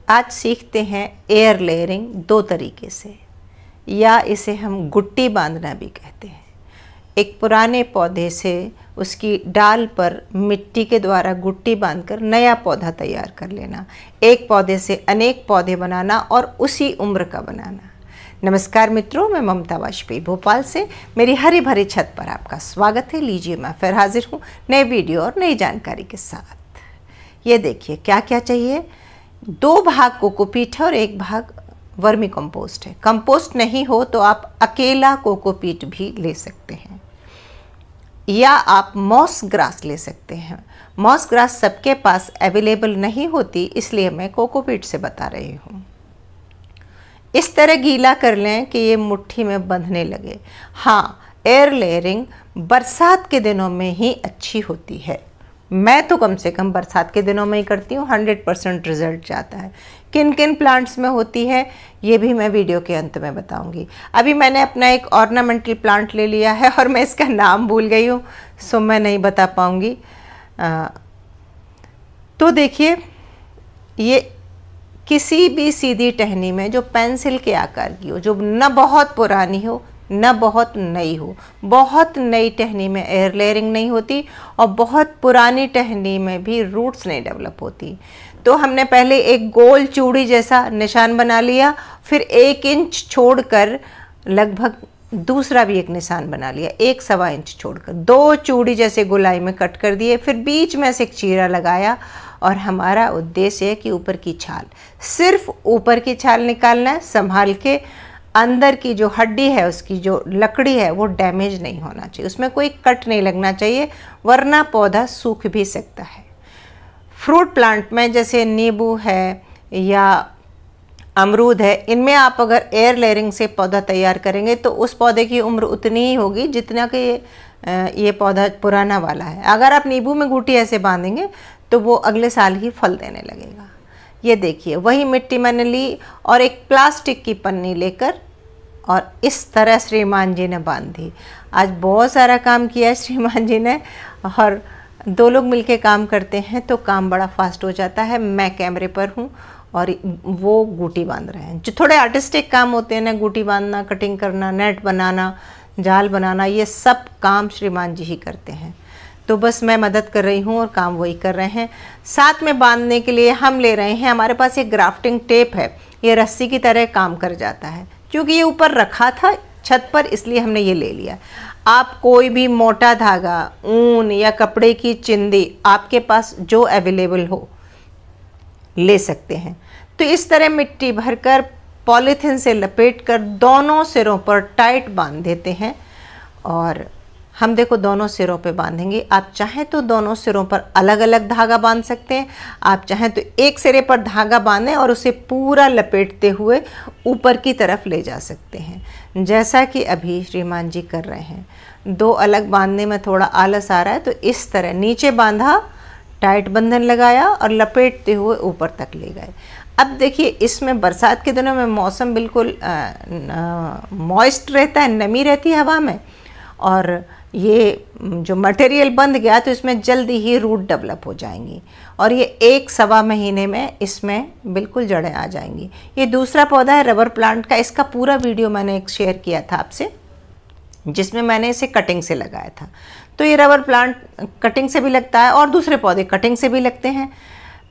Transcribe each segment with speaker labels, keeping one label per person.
Speaker 1: आज सीखते हैं एयर लेयरिंग दो तरीके से, या इसे हम गुट्टी बांधना भी कहते हैं। एक पुराने पौधे से उसकी डाल पर मिट्टी के द्वारा गुट्टी बांधकर नया पौधा तैयार कर लेना, एक पौधे से अनेक पौधे बनाना और उसी उम्र का बनाना। नमस्कार मित्रों, मैं ममता वाजपेयी भोपाल से मेरी हरी भरी छत पर आपका स्वागत है। लीजिए, मैं फिर हाजिर हूँ नए वीडियो और नई जानकारी के साथ। ये देखिए क्या क्या चाहिए। 2 भाग कोकोपीट है और 1 भाग वर्मी कंपोस्ट है। कंपोस्ट नहीं हो तो आप अकेला कोकोपीट भी ले सकते हैं, या आप मॉस ग्रास ले सकते हैं। मॉस ग्रास सबके पास अवेलेबल नहीं होती, इसलिए मैं कोकोपीट से बता रही हूँ। इस तरह गीला कर लें कि ये मुट्ठी में बंधने लगे। हाँ, एयर लेयरिंग बरसात के दिनों में ही अच्छी होती है। मैं तो कम से कम बरसात के दिनों में ही करती हूँ, 100% रिजल्ट जाता है। किन किन प्लांट्स में होती है ये भी मैं वीडियो के अंत में बताऊंगी। अभी मैंने अपना एक ऑर्नामेंटल प्लांट ले लिया है और मैं इसका नाम भूल गई हूँ, सो मैं नहीं बता पाऊंगी। तो देखिए, ये किसी भी सीधी टहनी में जो पेंसिल के आकार की हो, जो न बहुत पुरानी हो न बहुत नई हो। बहुत नई टहनी में एयर लेयरिंग नहीं होती और बहुत पुरानी टहनी में भी रूट्स नहीं डेवलप होती। तो हमने पहले एक गोल चूड़ी जैसा निशान बना लिया, फिर 1 इंच छोड़कर लगभग दूसरा भी एक निशान बना लिया, 1-1.25 इंच छोड़कर 2 चूड़ी जैसे गोलाई में कट कर दिए, फिर बीच में से एक चीरा लगाया। और हमारा उद्देश्य है कि ऊपर की छाल, सिर्फ ऊपर की छाल निकालना है, संभाल के। अंदर की जो हड्डी है, उसकी जो लकड़ी है, वो डैमेज नहीं होना चाहिए, उसमें कोई कट नहीं लगना चाहिए, वरना पौधा सूख भी सकता है। फ्रूट प्लांट में जैसे नींबू है या अमरूद है, इनमें आप अगर एयर लेयरिंग से पौधा तैयार करेंगे तो उस पौधे की उम्र उतनी ही होगी जितना कि ये पौधा पुराना वाला है। अगर आप नींबू में गूटी ऐसे बांधेंगे तो वो अगले साल ही फल देने लगेगा। ये देखिए, वही मिट्टी मैंने ली और एक प्लास्टिक की पन्नी लेकर और इस तरह श्रीमान जी ने बांध दी। आज बहुत सारा काम किया है श्रीमान जी ने, और 2 लोग मिलके काम करते हैं तो काम बड़ा फास्ट हो जाता है। मैं कैमरे पर हूँ और वो गूटी बांध रहे हैं। जो थोड़े आर्टिस्टिक काम होते हैं ना, गूटी बांधना, कटिंग करना, नेट बनाना, जाल बनाना, ये सब काम श्रीमान जी ही करते हैं। तो बस मैं मदद कर रही हूँ और काम वही कर रहे हैं। साथ में बांधने के लिए हम ले रहे हैं, हमारे पास एक ग्राफ्टिंग टेप है, ये रस्सी की तरह काम कर जाता है। क्योंकि ये ऊपर रखा था छत पर, इसलिए हमने ये ले लिया। आप कोई भी मोटा धागा, ऊन या कपड़े की चिंदी आपके पास जो अवेलेबल हो ले सकते हैं। तो इस तरह मिट्टी भरकर पॉलीथिन से लपेटकर दोनों सिरों पर टाइट बांध देते हैं। और हम देखो दोनों सिरों पे बांधेंगे। आप चाहें तो दोनों सिरों पर अलग अलग धागा बांध सकते हैं, आप चाहें तो एक सिरे पर धागा बांधें और उसे पूरा लपेटते हुए ऊपर की तरफ ले जा सकते हैं, जैसा कि अभी श्रीमान जी कर रहे हैं। 2 अलग बांधने में थोड़ा आलस आ रहा है, तो इस तरह नीचे बांधा, टाइट बंधन लगाया और लपेटते हुए ऊपर तक ले गए। अब देखिए, इसमें बरसात के दिनों में मौसम बिल्कुल मॉइस्ट रहता है, नमी रहती है हवा में, और ये जो मटेरियल बंध गया तो इसमें जल्दी ही रूट डेवलप हो जाएंगी और ये 1-1.25 महीने में इसमें बिल्कुल जड़ें आ जाएंगी। ये दूसरा पौधा है रबर प्लांट का। इसका पूरा वीडियो मैंने एक शेयर किया था आपसे, जिसमें मैंने इसे कटिंग से लगाया था। तो ये रबर प्लांट कटिंग से भी लगता है और दूसरे पौधे कटिंग से भी लगते हैं।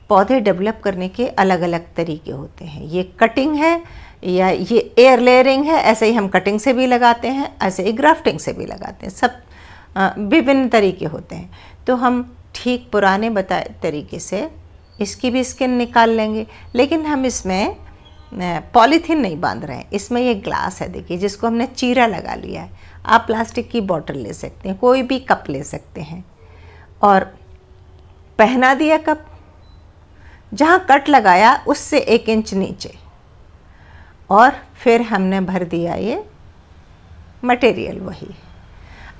Speaker 1: पौधे डेवलप करने के अलग अलग तरीके होते हैं। ये कटिंग है या ये एयर लेयरिंग है, ऐसे ही हम कटिंग से भी लगाते हैं, ऐसे ही ग्राफ्टिंग से भी लगाते हैं। सब विभिन्न तरीके होते हैं। तो हम ठीक पुराने बताए तरीके से इसकी भी स्किन निकाल लेंगे, लेकिन हम इसमें पॉलीथीन नहीं बांध रहे हैं। इसमें ये ग्लास है, देखिए, जिसको हमने चीरा लगा लिया है। आप प्लास्टिक की बोतल ले सकते हैं, कोई भी कप ले सकते हैं और पहना दिया कप, जहाँ कट लगाया उससे 1 इंच नीचे, और फिर हमने भर दिया ये मटेरियल वही।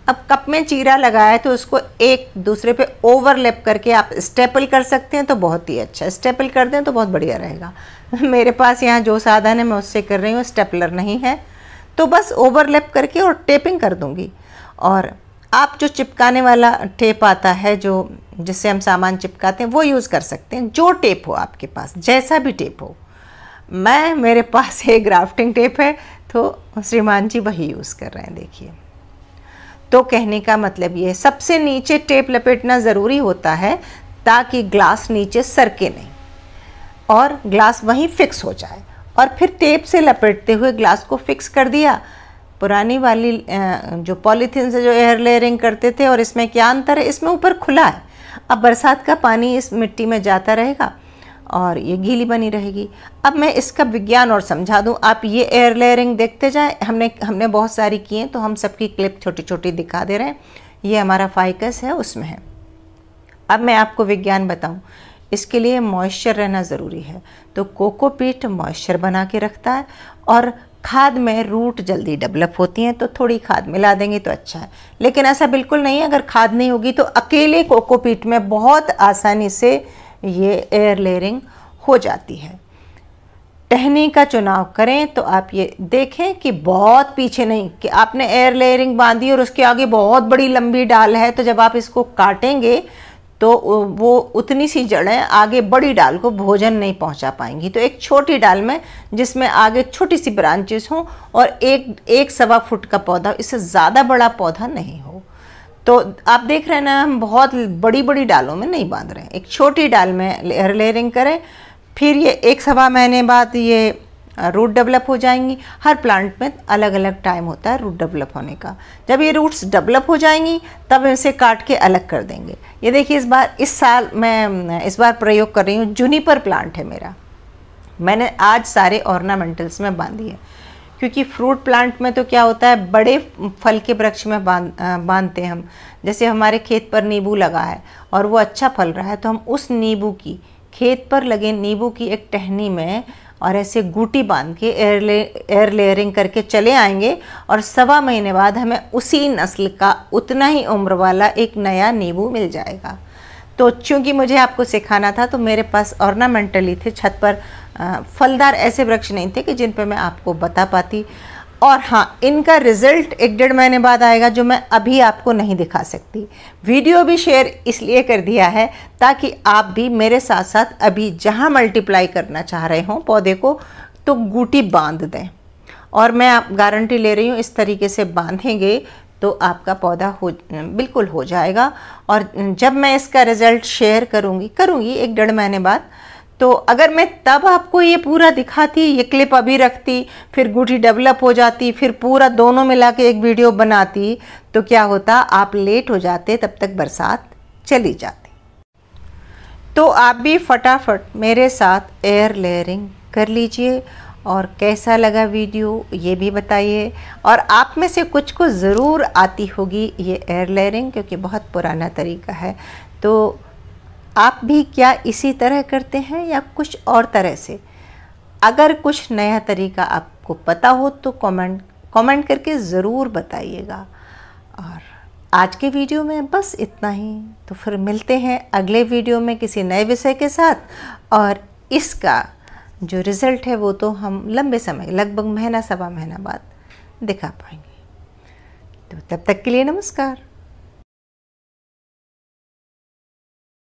Speaker 1: अब कप में चीरा लगाया तो उसको एक दूसरे पे ओवरलैप करके आप स्टेपल कर सकते हैं, तो बहुत ही अच्छा। स्टेपल कर दें तो बहुत बढ़िया रहेगा। मेरे पास यहाँ जो साधन है मैं उससे कर रही हूँ, स्टेपलर नहीं है, तो बस ओवरलैप करके और टेपिंग कर दूँगी। और आप जो चिपकाने वाला टेप आता है, जो जिससे हम सामान चिपकाते हैं, वो यूज़ कर सकते हैं। जो टेप हो आपके पास, जैसा भी टेप हो। मेरे पास एक ग्राफ्टिंग टेप है, तो श्रीमान जी वही यूज़ कर रहे हैं, देखिए। तो कहने का मतलब ये, सबसे नीचे टेप लपेटना ज़रूरी होता है ताकि ग्लास नीचे सरके नहीं और ग्लास वहीं फिक्स हो जाए। और फिर टेप से लपेटते हुए ग्लास को फिक्स कर दिया। पुरानी वाली जो पॉलीथीन से जो एयर लेयरिंग करते थे और इसमें क्या अंतर है, इसमें ऊपर खुला है। अब बरसात का पानी इस मिट्टी में जाता रहेगा और ये गीली बनी रहेगी। अब मैं इसका विज्ञान और समझा दूं। आप ये एयर लेयरिंग देखते जाएं। हमने बहुत सारी की हैं, तो हम सबकी क्लिप छोटी छोटी दिखा दे रहे हैं। ये हमारा फाइकस है, उसमें है। अब मैं आपको विज्ञान बताऊं। इसके लिए मॉइस्चर रहना ज़रूरी है। तो कोकोपीट मॉइस्चर बना के रखता है और खाद में रूट जल्दी डेवलप होती हैं, तो थोड़ी खाद मिला देंगे तो अच्छा है। लेकिन ऐसा बिल्कुल नहीं है। अगर खाद नहीं होगी तो अकेले कोकोपीट में बहुत आसानी से ये एयर लेयरिंग हो जाती है। टहनी का चुनाव करें तो आप ये देखें कि बहुत पीछे नहीं, कि आपने एयर लेयरिंग बांधी और उसके आगे बहुत बड़ी लंबी डाल है, तो जब आप इसको काटेंगे तो वो उतनी सी जड़ें आगे बड़ी डाल को भोजन नहीं पहुंचा पाएंगी। तो एक छोटी डाल में, जिसमें आगे छोटी सी ब्रांचेस हों और एक सवा फुट का पौधा, इससे ज़्यादा बड़ा पौधा नहीं हो। तो आप देख रहे हैं ना, हम बहुत बड़ी बड़ी डालों में नहीं बांध रहे हैं। एक छोटी डाल में एयर लेयरिंग करें, फिर ये 1 सवा महीने बाद ये रूट डेवलप हो जाएंगी। हर प्लांट में अलग अलग टाइम होता है रूट डेवलप होने का। जब ये रूट्स डेवलप हो जाएंगी तब इसे काट के अलग कर देंगे। ये देखिए, इस साल मैं इस बार प्रयोग कर रही हूँ। जूनिपर प्लांट है मेरा। मैंने आज सारे ऑर्नामेंटल्स में बांधी है, क्योंकि फ्रूट प्लांट में तो क्या होता है, बड़े फल के वृक्ष में बांधते हैं हम। जैसे हमारे खेत पर नींबू लगा है और वो अच्छा फल रहा है, तो हम उस नींबू की, खेत पर लगे नींबू की एक टहनी में और ऐसे गूटी बांध के एयर लेयरिंग करके चले आएंगे और 1.25 महीने बाद हमें उसी नस्ल का उतना ही उम्र वाला एक नया नींबू मिल जाएगा। तो चूँकि मुझे आपको सिखाना था, तो मेरे पास ऑर्नामेंटली थे। छत पर फलदार ऐसे वृक्ष नहीं थे कि जिन पे मैं आपको बता पाती। और हाँ, इनका रिज़ल्ट 1-1.5 महीने बाद आएगा, जो मैं अभी आपको नहीं दिखा सकती। वीडियो भी शेयर इसलिए कर दिया है ताकि आप भी मेरे साथ साथ अभी जहाँ मल्टीप्लाई करना चाह रहे हों पौधे को, तो गूटी बांध दें। और मैं आप गारंटी ले रही हूँ, इस तरीके से बांधेंगे तो आपका पौधा बिल्कुल हो जाएगा। और जब मैं इसका रिज़ल्ट शेयर करूँगी 1-1.5 महीने बाद, तो अगर मैं तब आपको ये पूरा दिखाती, ये क्लिप अभी रखती, फिर गूटी डेवलप हो जाती, फिर पूरा दोनों मिला के एक वीडियो बनाती, तो क्या होता, आप लेट हो जाते, तब तक बरसात चली जाती। तो आप भी फटाफट मेरे साथ एयर लेयरिंग कर लीजिए। और कैसा लगा वीडियो ये भी बताइए। और आप में से कुछ को ज़रूर आती होगी ये एयर लेयरिंग, क्योंकि बहुत पुराना तरीका है। तो आप भी क्या इसी तरह करते हैं या कुछ और तरह से? अगर कुछ नया तरीका आपको पता हो तो कमेंट करके ज़रूर बताइएगा। और आज के वीडियो में बस इतना ही। तो फिर मिलते हैं अगले वीडियो में किसी नए विषय के साथ। और इसका जो रिज़ल्ट है वो तो हम लंबे समय, लगभग 1-1.25 महीना बाद दिखा पाएंगे। तो तब तक के लिए नमस्कार।